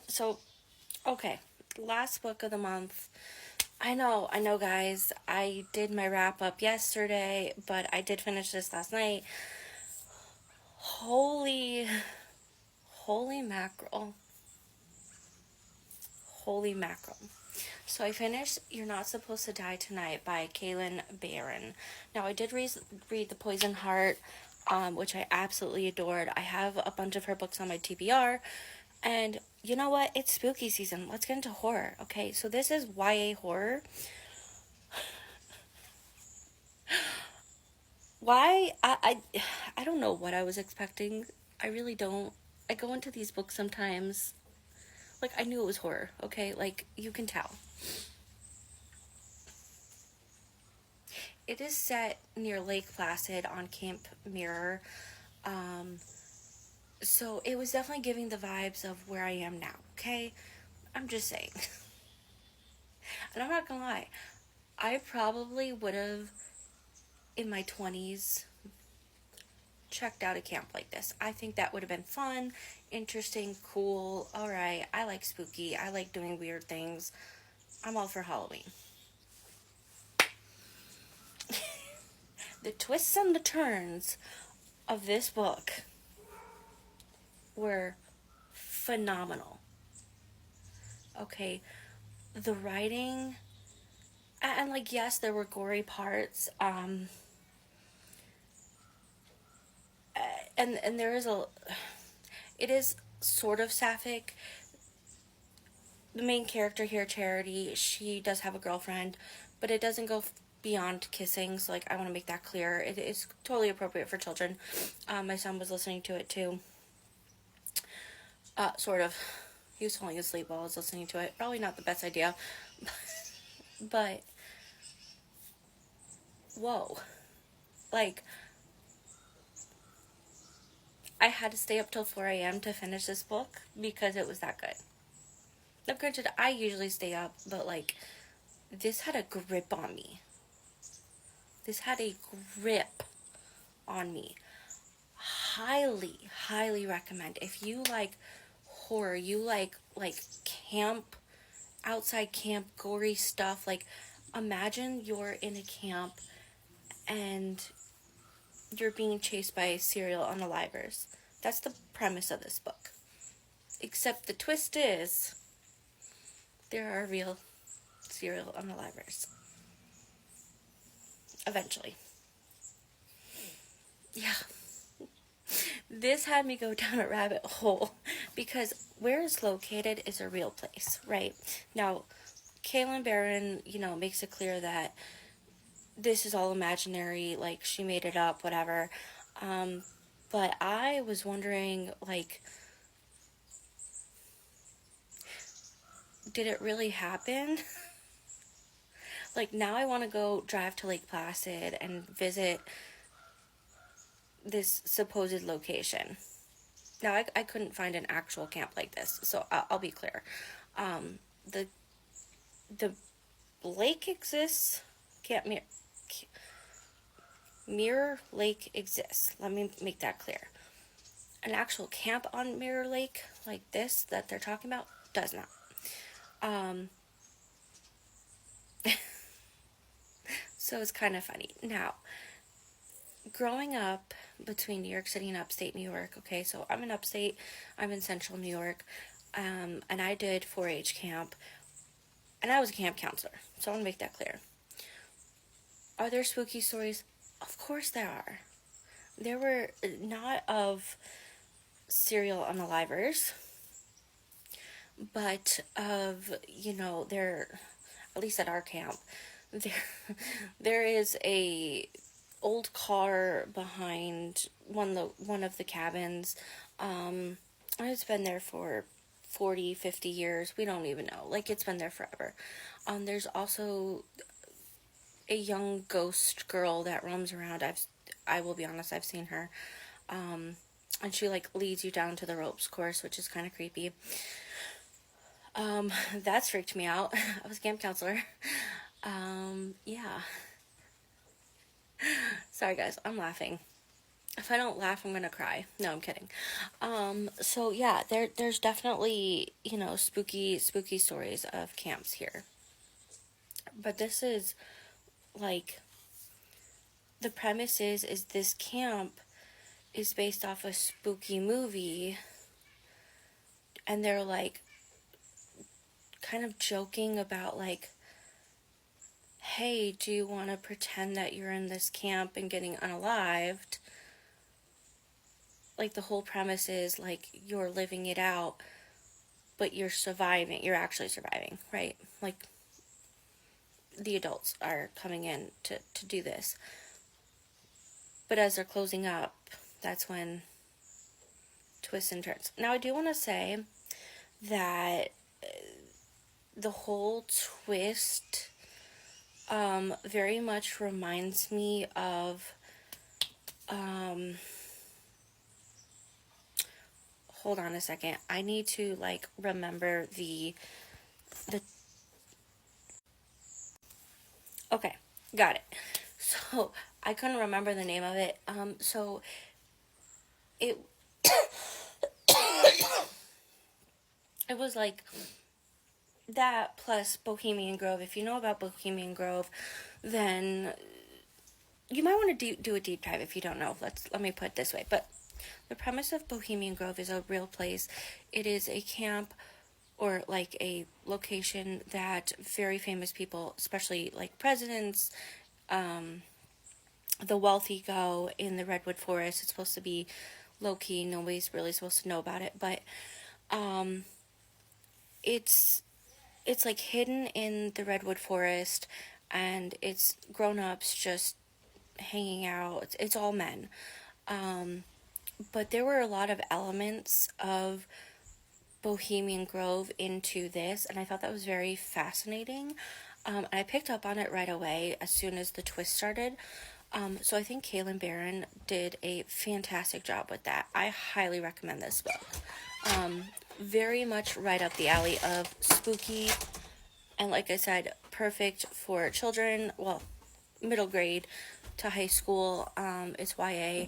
So, okay, last book of the month. I know, guys. I did my wrap up yesterday, but I did finish this last night. Holy, holy mackerel. Holy mackerel. So I finished You're Not Supposed to Die Tonight by Kaylnn Bayron. Now, I did read The Poison Heart, which I absolutely adored. I have a bunch of her books on my TBR. And you know what? It's spooky season. Let's get into horror, okay? So this is YA horror. Why? I don't know what I was expecting. I really don't. I go into these books sometimes. Like, I knew it was horror, okay? Like, you can tell. It is set near Lake Placid on Camp Mirror. Um, so it was definitely giving the vibes of where I am now, okay? I'm just saying. And I'm not gonna lie, I probably would have, in my 20s, checked out a camp like this. I think that would have been fun, interesting, cool. Alright, I like spooky. I like doing weird things. I'm all for Halloween. The twists and the turns of this book were phenomenal. Okay, the writing, and like, yes, there were gory parts, and there is it is sort of sapphic. The main character here, Charity, she does have a girlfriend, but it doesn't go beyond kissing, so like, I want to make that clear. It is totally appropriate for children. My son was listening to it too. Sort of. He was falling asleep while I was listening to it. Probably not the best idea. But, whoa. Like, I had to stay up till 4 a.m. to finish this book because it was that good. Now, granted, I usually stay up, but like, this had a grip on me. This had a grip on me. Highly, highly recommend. If you like horror, you like camp, outside camp, gory stuff, like, imagine you're in a camp and you're being chased by serial unalivers. That's the premise of this book. Except the twist is there are real serial unalivers. Eventually. Yeah. This had me go down a rabbit hole because where it's located is a real place, right? Now, Kaylnn Barron, makes it clear that this is all imaginary, like, she made it up, whatever. But I was wondering, like, did it really happen? Like, now I want to go drive to Lake Placid and visit this supposed location. Now, I couldn't find an actual camp like this, so I'll be clear. The lake exists. Mirror Lake exists. Let me make that clear. An actual camp on Mirror Lake, like this that they're talking about, does not. So it's kind of funny. Now, growing up between New York City and upstate New York, okay, so I'm in upstate, I'm in central New York, and I did 4-H camp, and I was a camp counselor, so I want to make that clear. Are there spooky stories? Of course there are. There were not of serial unalivers, but of, there, at least at our camp, there is a old car behind one of the cabins. It's been there for 40, 50 years. We don't even know. Like, it's been there forever. There's also a young ghost girl that roams around. I will be honest, I've seen her. And she, like, leads you down to the ropes course, which is kind of creepy. That's freaked me out. I was a camp counselor. Yeah. Sorry, guys, I'm laughing. If I don't laugh, I'm gonna cry. No, I'm kidding. So yeah, there's definitely, spooky stories of camps here. But this is like, the premise is this camp is based off a spooky movie, and they're like kind of joking about like, hey, do you want to pretend that you're in this camp and getting unalived? Like, the whole premise is like you're living it out, but you're surviving. You're actually surviving, right? Like, the adults are coming in to do this. But as they're closing up, that's when twists and turns. Now, I do want to say that the whole twist very much reminds me of hold on a second. I need to like remember the okay, got it. So I couldn't remember the name of it. So it it was like that plus Bohemian Grove. If you know about Bohemian Grove, then you might want to do a deep dive. If you don't know, let me put it this way. But the premise of Bohemian Grove is a real place. It is a camp, or like a location that very famous people, especially like presidents, the wealthy, go in the redwood forest. It's supposed to be low key. Nobody's really supposed to know about it, but it's like hidden in the redwood forest, and it's grown-ups just hanging out. It's all men. But there were a lot of elements of Bohemian Grove into this, and I thought that was very fascinating. And I picked up on it right away as soon as the twist started. So I think Kaylnn Bayron did a fantastic job with that. I highly recommend this book. Very much right up the alley of spooky, and like I said, perfect for children, well, middle grade to high school. It's YA.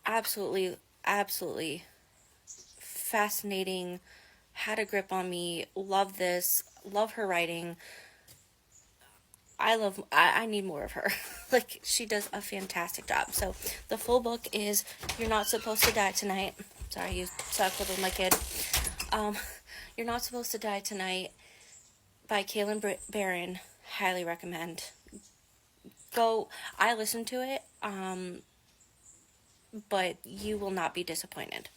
Absolutely fascinating. Had a grip on me. Love this. Love her writing. I need more of her. Like, she does a fantastic job. So the full book is You're Not Supposed to Die Tonight. Sorry, you suck with my kid. You're Not Supposed to Die Tonight by Kaylnn Bayron. Highly recommend. Go. I listened to it, but you will not be disappointed.